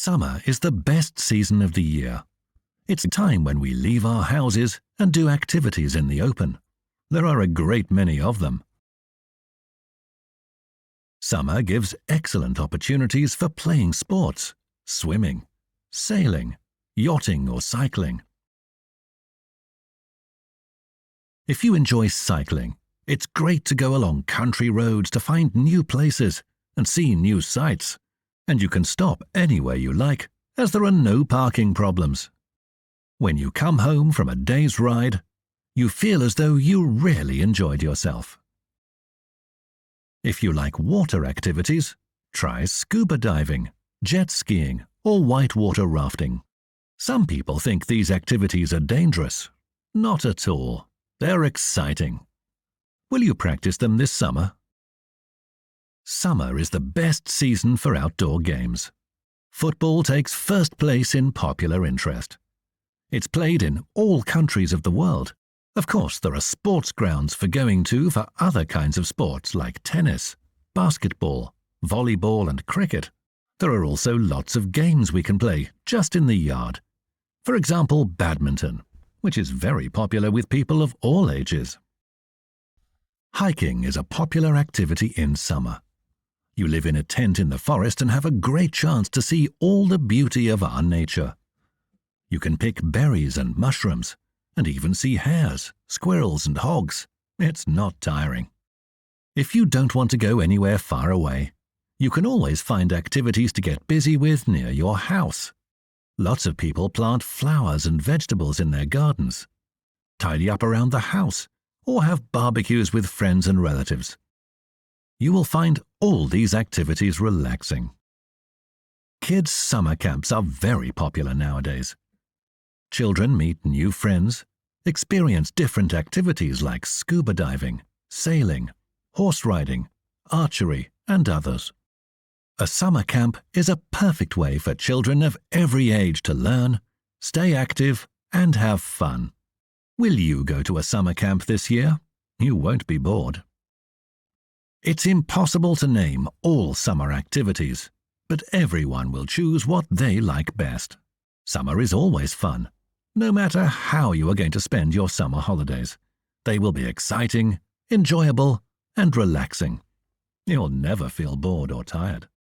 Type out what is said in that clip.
Summer is the best season of the year. It's a time when we leave our houses and do activities in the open. There are a great many of them. Summer gives excellent opportunities for playing sports, swimming, sailing, yachting or cycling. If you enjoy cycling, it's great to go along country roads to find new places and see new sights, and you can stop anywhere you like as there are no parking problems. When you come home from a day's ride, you feel as though you really enjoyed yourself. If you like water activities, try scuba diving, jet skiing, or whitewater rafting. Some people think these activities are dangerous. Not at all. They're exciting. Will you practice them this summer? Summer is the best season for outdoor games. Football takes first place in popular interest. It's played in all countries of the world. Of course, there are sports grounds for going to for other kinds of sports like tennis, basketball, volleyball and cricket. There are also lots of games we can play just in the yard. For example, badminton, which is very popular with people of all ages. Hiking is a popular activity in summer. You live in a tent in the forest and have a great chance to see all the beauty of our nature. You can pick berries and mushrooms, and even see hares, squirrels and hogs. It's not tiring. If you don't want to go anywhere far away, you can always find activities to get busy with near your house. Lots of people plant flowers and vegetables in their gardens, tidy up around the house, or have barbecues with friends and relatives. You will find all these activities relaxing. Kids' summer camps are very popular nowadays. Children meet new friends, experience different activities like scuba diving, sailing, horse riding, archery, and others. A summer camp is a perfect way for children of every age to learn, stay active, and have fun. Will you go to a summer camp this year? You won't be bored. It's impossible to name all summer activities, but everyone will choose what they like best. Summer is always fun, no matter how you are going to spend your summer holidays. They will be exciting, enjoyable, and relaxing. You'll never feel bored or tired.